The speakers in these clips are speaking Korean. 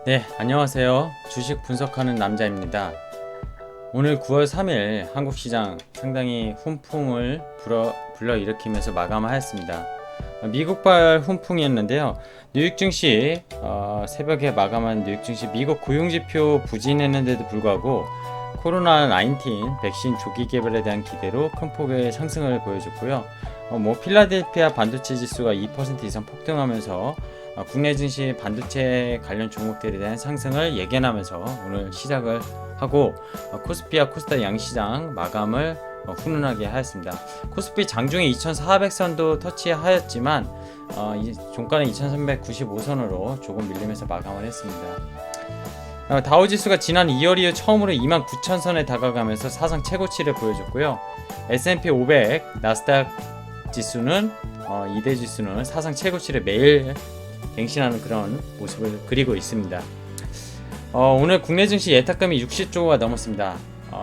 네, 안녕하세요. 주식 분석하는 남자입니다. 오늘 9월 3일 한국 시장 상당히 훈풍을 불러일으키면서 마감하였습니다. 미국발 훈풍이었는데요. 뉴욕 증시 새벽에 마감한 뉴욕 증시 미국 고용지표 부진했는데도 불구하고 코로나19 백신 조기 개발에 대한 기대로 큰 폭의 상승을 보여줬고요. 필라델피아 반도체 지수가 2% 이상 폭등하면서 국내 증시 반도체 관련 종목들에 대한 상승을 예견하면서 오늘 시작을 하고 코스피와 코스닥 양시장 마감을 훈훈하게 하였습니다. 코스피 장중에 2400선도 터치하였지만 종가는 2395선으로 조금 밀리면서 마감을 했습니다. 다우지수가 지난 2월 이후 처음으로 29000선에 다가가면서 사상 최고치를 보여줬고요. S&P 500, 나스닥 지수는 2대 지수는 사상 최고치를 매일 갱신하는 그런 모습을 그리고 있습니다. 오늘 국내 증시 예탁금이 60조가 넘었습니다.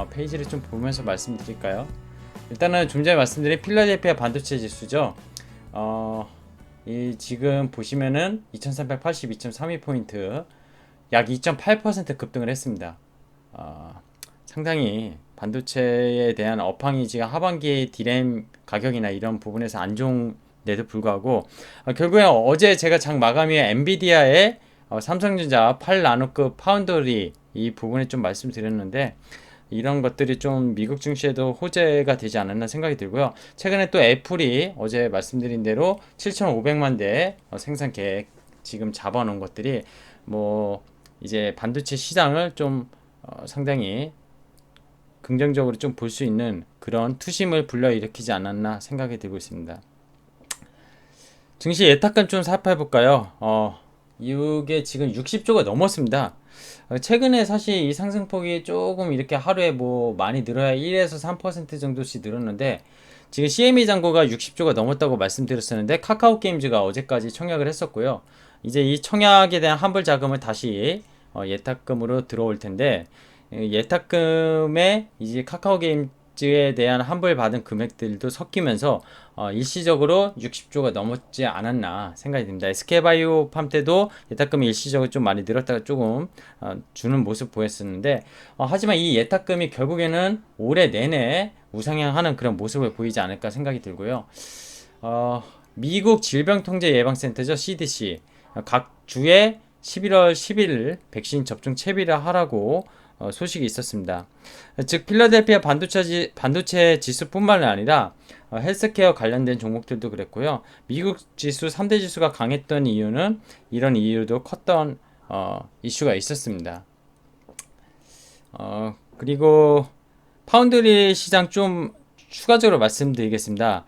페이지를 좀 보면서 말씀드릴까요? 일단은 좀 전에 말씀드린 필라델피아 반도체 지수죠. 이 지금 보시면은 2382.32포인트 약 2.8% 급등을 했습니다. 상당히 반도체에 대한 업황이 지금 하반기 디램 가격이나 이런 부분에서 안 좋은데도 불구하고 결국에 어제 제가 장 마감위에 엔비디아의 삼성전자 8나노급 파운더리 이 부분에 좀 말씀드렸는데 이런 것들이 좀 미국 증시에도 호재가 되지 않았나 생각이 들고요. 최근에 또 애플이 어제 말씀드린 대로 7,500만 대 생산 계획 지금 잡아놓은 것들이 이제 반도체 시장을 좀 상당히 긍정적으로 좀 볼 수 있는 그런 투심을 불러일으키지 않았나 생각이 들고 있습니다. 증시 예탁금 좀 살펴볼까요? 이게 지금 60조가 넘었습니다. 최근에 사실 이 상승폭이 조금 이렇게 하루에 많이 늘어야 1에서 3% 정도씩 늘었는데 지금 CME 잔고가 60조가 넘었다고 말씀드렸었는데 카카오 게임즈가 어제까지 청약을 했었고요. 이제 이 청약에 대한 환불 자금을 다시 예탁금으로 들어올 텐데 예탁금에 이제 카카오 게임즈에 대한 환불 받은 금액들도 섞이면서 일시적으로 60조가 넘었지 않았나 생각이 듭니다. SK바이오팜 때도 예탁금이 일시적으로 좀 많이 늘었다가 조금 주는 모습 보였었는데 하지만 이 예탁금이 결국에는 올해 내내 우상향하는 그런 모습을 보이지 않을까 생각이 들고요. 미국 질병통제예방센터죠, CDC 각 주에 11월 11일 백신 접종 채비를 하라고 소식이 있었습니다. 즉 필라델피아 반도체 지수뿐만 아니라 헬스케어 관련된 종목들도 그랬고요. 미국 지수 3대 지수가 강했던 이유는 이런 이유도 컸던 이슈가 있었습니다. 그리고 파운드리 시장 좀 추가적으로 말씀드리겠습니다.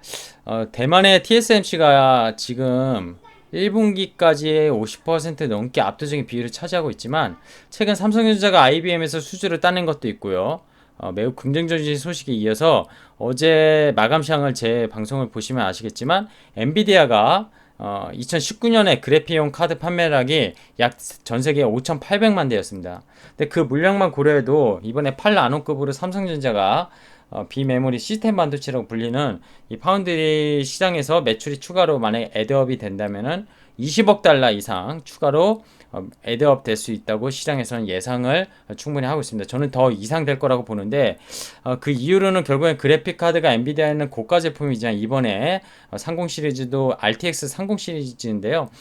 대만의 TSMC가 지금 1분기까지 50% 넘게 압도적인 비율을 차지하고 있지만 최근 삼성전자가 IBM에서 수주를 따낸 것도 있고요. 매우 긍정적인 소식에 이어서 어제 마감 시황을 제 방송을 보시면 아시겠지만 엔비디아가 2019년에 그래픽용 카드 판매량이 약 전 세계 5,800만 대였습니다. 근데 그 물량만 고려해도 이번에 8나노급으로 삼성전자가 비메모리 시스템 반도체라고 불리는 이 파운드리 시장에서 매출이 추가로 만약에 애드업이 된다면은 20억 달러 이상 추가로 애드업 될 수 있다고 시장에서는 예상을 충분히 하고 있습니다. 저는 더 이상 될 거라고 보는데 그 이유로는 결국엔 그래픽 카드가 엔비디아에는 고가 제품이지만 이번에 30 시리즈도 RTX 30 시리즈인데요.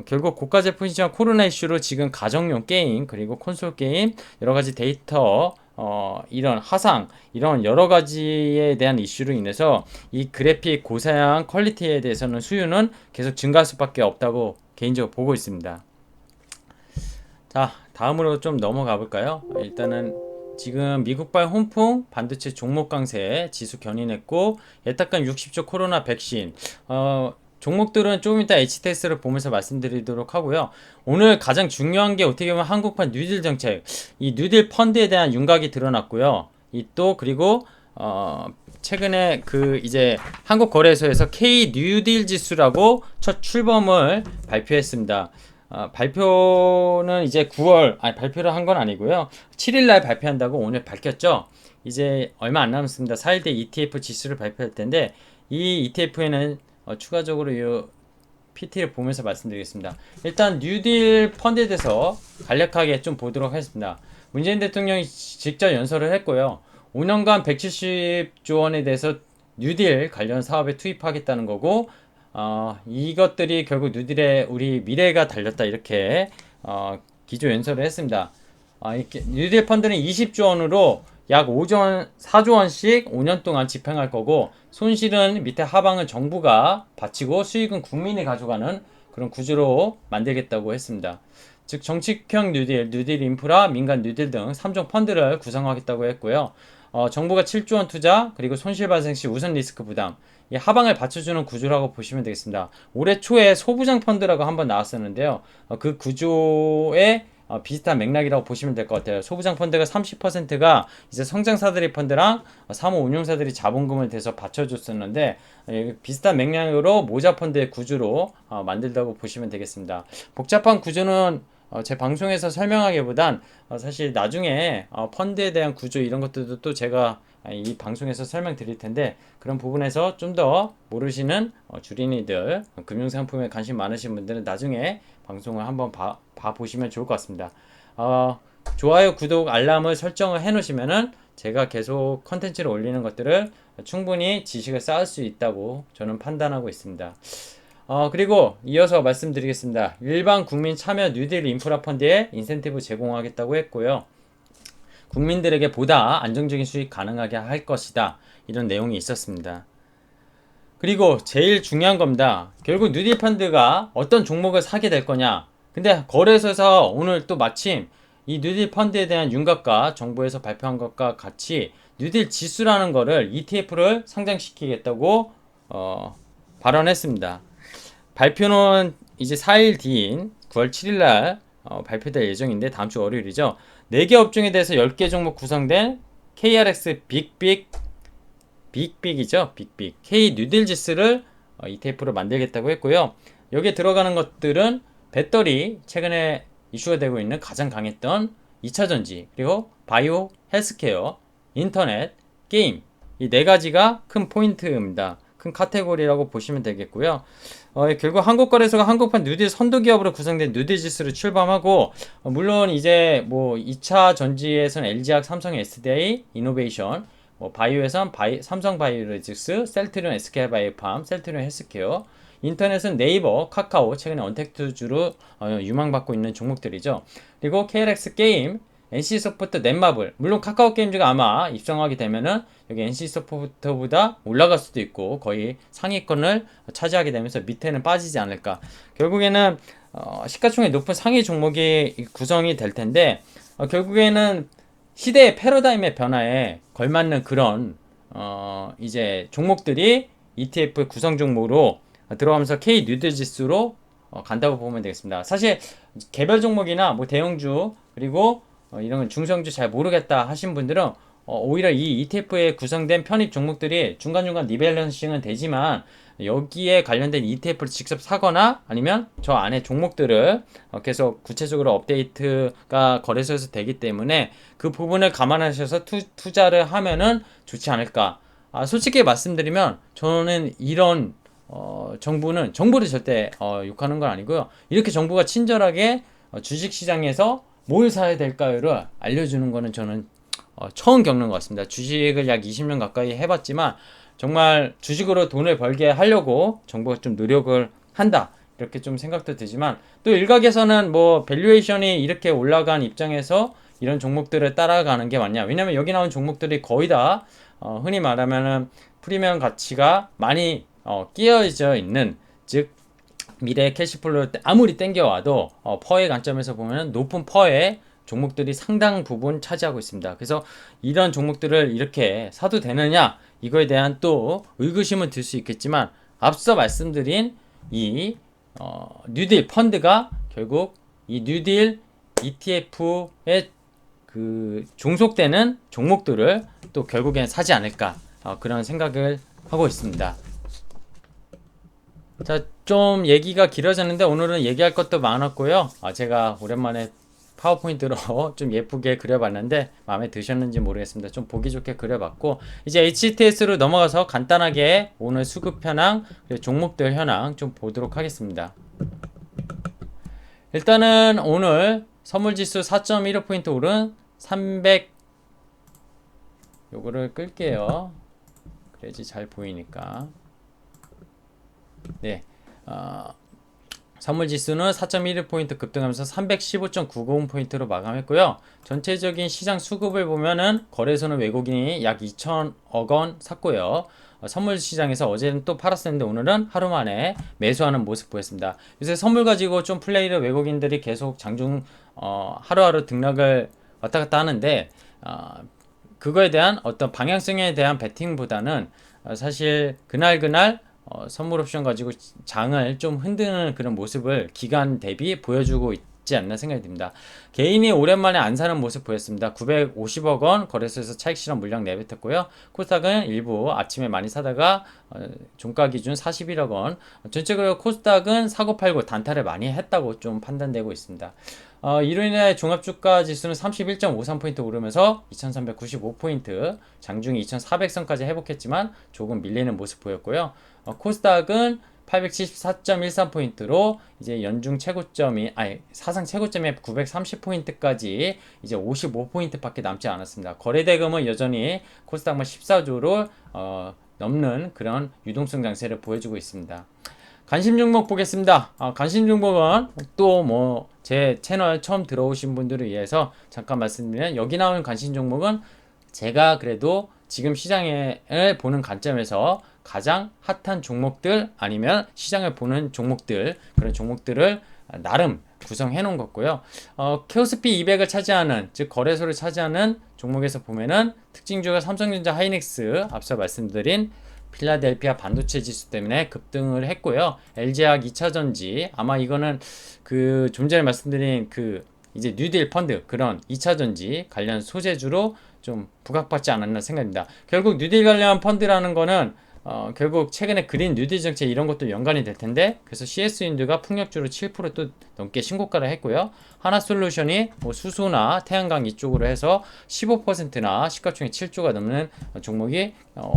결국 고가 제품이지만 코로나 이슈로 지금 가정용 게임 그리고 콘솔 게임 여러 가지 데이터 이런 화상 이런 여러 가지에 대한 이슈로 인해서 이 그래픽 고사양 퀄리티에 대해서는 수요는 계속 증가할 수밖에 없다고 개인적으로 보고 있습니다. 자, 다음으로 좀 넘어가 볼까요? 일단은 지금 미국발 훈풍 반도체 종목 강세 지수 견인했고 예탁금 60조 코로나 백신 종목들은 조금 이따 HTS를 보면서 말씀드리도록 하고요. 오늘 가장 중요한 게 어떻게 보면 한국판 뉴딜 정책, 이 뉴딜 펀드에 대한 윤곽이 드러났고요. 그리고 최근에 이제 한국거래소에서 K 뉴딜 지수라고 첫 출범을 발표했습니다. 발표는 이제 발표를 한 건 아니고요. 7일날 발표한다고 오늘 밝혔죠. 이제 얼마 안 남았습니다. 4일대 ETF 지수를 발표할 텐데 이 ETF에는 추가적으로 PT를 보면서 말씀드리겠습니다. 일단 뉴딜 펀드에 대해서 간략하게 좀 보도록 하겠습니다. 문재인 대통령이 직접 연설을 했고요. 5년간 170조 원에 대해서 뉴딜 관련 사업에 투입하겠다는 거고, 이것들이 결국 뉴딜의 우리 미래가 달렸다 이렇게 기조 연설을 했습니다. 이렇게 뉴딜 펀드는 20조 원으로 약 4조 원씩 5년 동안 집행할 거고, 손실은 밑에 하방을 정부가 바치고 수익은 국민이 가져가는 그런 구조로 만들겠다고 했습니다. 즉 정책형 뉴딜, 뉴딜 인프라, 민간 뉴딜 등 3종 펀드를 구성하겠다고 했고요. 정부가 7조 원 투자, 그리고 손실 발생 시 우선 리스크 부담, 이 하방을 받쳐주는 구조라고 보시면 되겠습니다. 올해 초에 소부장 펀드라고 한번 나왔었는데요. 그 구조에 비슷한 맥락이라고 보시면 될 것 같아요. 소부장 펀드가 30%가 이제 성장사들의 펀드랑 사무 운용사들이 자본금을 대서 받쳐줬었는데, 비슷한 맥락으로 모자 펀드의 구조로 만들다고 보시면 되겠습니다. 복잡한 구조는 제 방송에서 설명하기보단 사실 나중에 펀드에 대한 구조 이런 것들도 또 제가 이 방송에서 설명드릴 텐데, 그런 부분에서 좀 더 모르시는 주린이들, 금융상품에 관심 많으신 분들은 나중에 방송을 한번 봐보시면 좋을 것 같습니다. 좋아요, 구독, 알람을 설정을 해 놓으시면은 제가 계속 컨텐츠를 올리는 것들을 충분히 지식을 쌓을 수 있다고 저는 판단하고 있습니다. 그리고 이어서 말씀드리겠습니다. 일반 국민 참여 뉴딜 인프라 펀드에 인센티브 제공하겠다고 했고요. 국민들에게 보다 안정적인 수익 가능하게 할 것이다. 이런 내용이 있었습니다. 그리고 제일 중요한 겁니다. 결국 뉴딜 펀드가 어떤 종목을 사게 될 거냐. 근데 거래소에서 오늘 또 마침 이 뉴딜 펀드에 대한 윤곽과 정부에서 발표한 것과 같이 뉴딜 지수라는 거를 ETF를 상장시키겠다고 발언했습니다. 발표는 이제 4일 뒤인 9월 7일 날 발표될 예정인데, 다음 주 월요일이죠. 4개 업종에 대해서 10개 종목 구성된 KRX 빅빅이죠. 빅빅 K 뉴딜 지수를 ETF로 만들겠다고 했고요. 여기에 들어가는 것들은 배터리, 최근에 이슈가 되고 있는 가장 강했던 2차전지, 그리고 바이오, 헬스케어, 인터넷, 게임, 이 4가지가 큰 포인트입니다. 큰 카테고리라고 보시면 되겠고요. 결국 한국거래소가 한국판 뉴딜 선도기업으로 구성된 뉴딜 지수를 출범하고, 물론 이제 뭐 2차 전지에서는 LG화학, 삼성, SDI, 이노베이션, 바이오에선 삼성 바이오로직스, 셀트리온, SK바이오팜, 셀트리온 헬스케어, 인터넷은 네이버, 카카오, 최근에 언택트주로 유망받고 있는 종목들이죠. 그리고 KRX 게임, NC소프트, 넷마블, 물론 카카오 게임즈가 아마 입성하게 되면은 여기 NC소프트보다 올라갈 수도 있고 거의 상위권을 차지하게 되면서 밑에는 빠지지 않을까. 결국에는 시가총액 높은 상위 종목이 구성이 될 텐데, 결국에는 시대의 패러다임의 변화에 걸맞는 그런 이제 종목들이 ETF 구성 종목으로 들어가면서 K 뉴딜 지수로 간다고 보면 되겠습니다. 사실 개별 종목이나 뭐 대형주, 그리고 이런 중성주 잘 모르겠다 하신 분들은 오히려 이 ETF에 구성된 편입 종목들이 중간중간 리밸런싱은 되지만, 여기에 관련된 ETF를 직접 사거나 아니면 저 안에 종목들을 계속 구체적으로 업데이트가 거래소에서 되기 때문에 그 부분을 감안하셔서 투자를 하면은 좋지 않을까. 솔직히 말씀드리면 저는 이런 정부를 절대 욕하는 건 아니고요. 이렇게 정부가 친절하게 주식시장에서 뭘 사야 될까요를 알려주는 거는 저는 처음 겪는 것 같습니다. 주식을 약 20년 가까이 해봤지만 정말 주식으로 돈을 벌게 하려고 정부가 좀 노력을 한다, 이렇게 좀 생각도 들지만, 또 일각에서는 뭐 밸류에이션이 이렇게 올라간 입장에서 이런 종목들을 따라가는 게 맞냐. 왜냐면 여기 나온 종목들이 거의 다 흔히 말하면은 프리미엄 가치가 많이 끼어져 있는, 즉 미래 캐시플로를 아무리 땡겨와도 퍼의 관점에서 보면 높은 퍼의 종목들이 상당 부분 차지하고 있습니다. 그래서 이런 종목들을 이렇게 사도 되느냐, 이거에 대한 또 의구심은 들 수 있겠지만, 앞서 말씀드린 이 뉴딜 펀드가 결국 이 뉴딜 ETF에 그 종속되는 종목들을 또 결국엔 사지 않을까, 그런 생각을 하고 있습니다. 자, 좀 얘기가 길어졌는데 오늘은 얘기할 것도 많았고요. 제가 오랜만에 파워포인트로 좀 예쁘게 그려봤는데 마음에 드셨는지 모르겠습니다. 좀 보기 좋게 그려봤고, 이제 HTS로 넘어가서 간단하게 오늘 수급 현황, 그리고 종목들 현황 좀 보도록 하겠습니다. 일단은 오늘 선물지수 4.15포인트 오른 300, 요거를 끌게요. 그래야지 잘 보이니까. 네, 선물지수는 4.11포인트 급등하면서 315.90포인트로 마감했고요. 전체적인 시장 수급을 보면은 거래소는 외국인이 약 2천억 원 샀고요. 선물 시장에서 어제는 또 팔았었는데 오늘은 하루 만에 매수하는 모습 보였습니다. 요새 선물 가지고 좀 플레이를 외국인들이 계속 장중 하루하루 등락을 왔다 갔다 하는데, 그거에 대한 어떤 방향성에 대한 베팅보다는 사실 그날 선물 옵션 가지고 장을 좀 흔드는 그런 모습을 기간 대비 보여주고 있지 않나 생각이 듭니다. 개인이 오랜만에 안 사는 모습 보였습니다. 950억 원 거래소에서 차익 실현 물량 내뱉었고요. 코스닥은 일부 아침에 많이 사다가 종가 기준 41억 원. 전체적으로 코스닥은 사고 팔고 단타를 많이 했다고 좀 판단되고 있습니다. 이로 인해 종합주가 지수는 31.53포인트 오르면서 2395포인트, 장중에 2400선까지 회복했지만 조금 밀리는 모습 보였고요. 코스닥은 874.13포인트로 이제 연중 최고점이, 사상 최고점이 930포인트까지 이제 55포인트밖에 남지 않았습니다. 거래대금은 여전히 코스닥만 14조를 넘는 그런 유동성 장세를 보여주고 있습니다. 관심 종목 보겠습니다. 관심 종목은 또 뭐 제 채널 처음 들어오신 분들을 위해서 잠깐 말씀드리면, 여기 나오는 관심 종목은 제가 그래도 지금 시장을 보는 관점에서 가장 핫한 종목들, 아니면 시장을 보는 종목들, 그런 종목들을 나름 구성해 놓은 거고요. 코스피 200을 차지하는, 즉 거래소를 차지하는 종목에서 보면은 특징주가 삼성전자, 하이닉스, 앞서 말씀드린 필라델피아 반도체 지수 때문에 급등을 했고요. LG화학 2차전지, 아마 이거는 그 좀 전에 말씀드린 그 이제 뉴딜 펀드, 그런 2차전지 관련 소재주로 좀 부각받지 않았나 생각합니다. 결국 뉴딜 관련 펀드라는 거는 결국 최근에 그린 뉴딜 정책 이런 것도 연관이 될 텐데, 그래서 CS윈드가 풍력주로 7%또 넘게 신고가를 했고요. 하나솔루션이 뭐 수소나 태양광 이쪽으로 해서 15%나 시가총액 7조가 넘는 종목이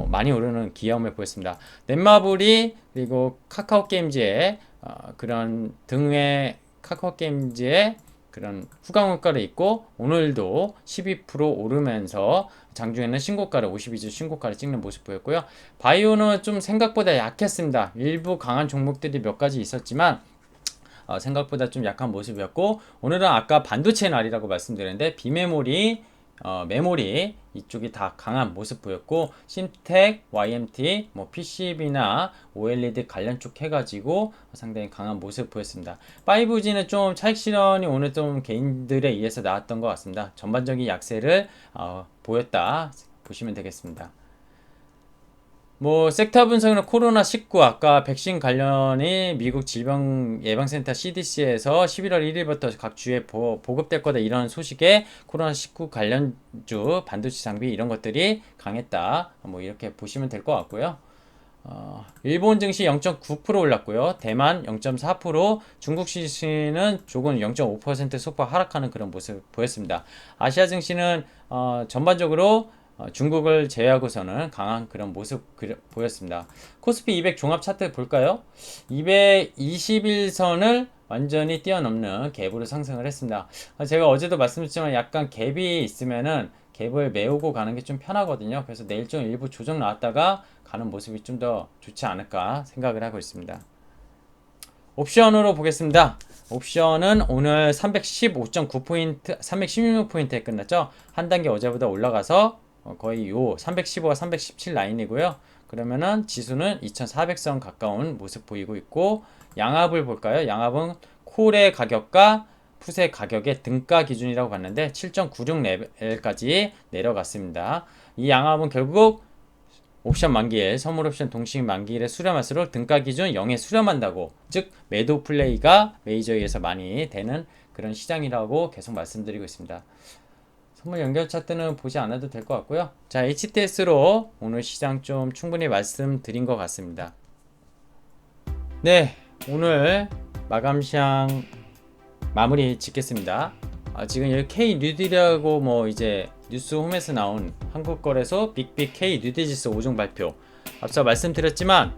많이 오르는 기염을 보였습니다. 넷마블이, 그리고 카카오게임즈의 그런 등의 카카오게임즈의 그런 후광효과를 있고, 오늘도 12% 오르면서 장중에는 신고가를 52주 신고가를 찍는 모습 보였고요. 바이오는 좀 생각보다 약했습니다. 일부 강한 종목들이 몇 가지 있었지만 생각보다 좀 약한 모습이었고, 오늘은 아까 반도체 날이라고 말씀드렸는데 비메모리, 메모리 이쪽이 다 강한 모습 보였고, 심텍, YMT, 뭐 PCB나 OLED 관련 쪽 해가지고 상당히 강한 모습 보였습니다. 5G는 좀 차익 실현이 오늘 좀 개인들에 의해서 나왔던 것 같습니다. 전반적인 약세를 보였다 보시면 되겠습니다. 뭐 섹터 분석은 코로나19, 아까 백신 관련이 미국 질병예방센터 CDC에서 11월 1일부터 각 주에 보급될 거다, 이런 소식에 코로나19 관련주 반도체 장비 이런 것들이 강했다, 뭐 이렇게 보시면 될 것 같고요. 일본 증시 0.9% 올랐고요. 대만 0.4%, 중국 시시는 조금 0.5% 소폭 하락하는 그런 모습 보였습니다. 아시아 증시는 전반적으로 중국을 제외하고서는 강한 그런 모습 보였습니다. 코스피 200 종합 차트 볼까요? 221선을 완전히 뛰어넘는 갭으로 상승을 했습니다. 제가 어제도 말씀드렸지만 약간 갭이 있으면은 갭을 메우고 가는 게 좀 편하거든요. 그래서 내일 좀 일부 조정 나왔다가 가는 모습이 좀 더 좋지 않을까 생각을 하고 있습니다. 옵션으로 보겠습니다. 옵션은 오늘 315.9포인트, 316포인트에 끝났죠. 한 단계 어제보다 올라가서 거의 요 315와 317 라인이고요. 그러면은 지수는 2400선 가까운 모습 보이고 있고, 양압을 볼까요? 양압은 콜의 가격과 풋의 가격의 등가 기준이라고 봤는데 7.96 레벨까지 내려갔습니다. 이 양압은 결국 옵션 만기일, 선물 옵션 동식 만기일에 수렴할수록 등가 기준 0에 수렴한다고, 즉 매도 플레이가 메이저에서 많이 되는 그런 시장이라고 계속 말씀드리고 있습니다. 선물 연결 차트는 보지 않아도 될 것 같고요. 자, HTS로 오늘 시장 좀 충분히 말씀드린 것 같습니다. 네, 오늘 마감 시장 마무리 짓겠습니다. 지금 여기 K 뉴딜이라고 뭐 이제 뉴스홈에서 나온 한국거래소 빅빅 K 뉴딜지수 5종 발표. 앞서 말씀드렸지만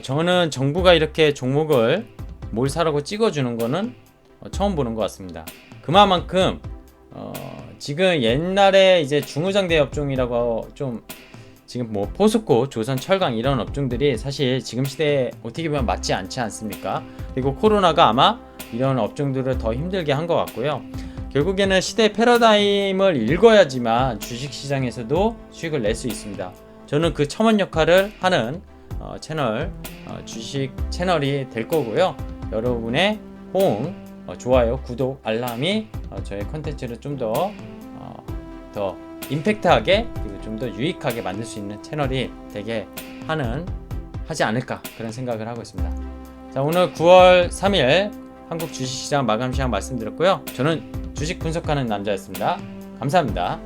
저는 정부가 이렇게 종목을 뭘 사라고 찍어주는 거는 처음 보는 것 같습니다. 그만큼 지금 옛날에 이제 중후장대 업종이라고 좀 지금 뭐 포스코, 조선, 철강 이런 업종들이 사실 지금 시대에 어떻게 보면 맞지 않지 않습니까? 그리고 코로나가 아마 이런 업종들을 더 힘들게 한 것 같고요. 결국에는 시대의 패러다임을 읽어야지만 주식시장에서도 수익을 낼 수 있습니다. 저는 그 첨언 역할을 하는 채널, 주식 채널이 될 거고요. 여러분의 호응, 좋아요, 구독, 알람이 저의 컨텐츠를 좀 더 임팩트하게 그리고 좀 더 유익하게 만들 수 있는 채널이 되게 하지 않을까 그런 생각을 하고 있습니다. 자, 오늘 9월 3일 한국 주식시장 마감 시장 말씀드렸고요. 저는 주식 분석하는 남자였습니다. 감사합니다.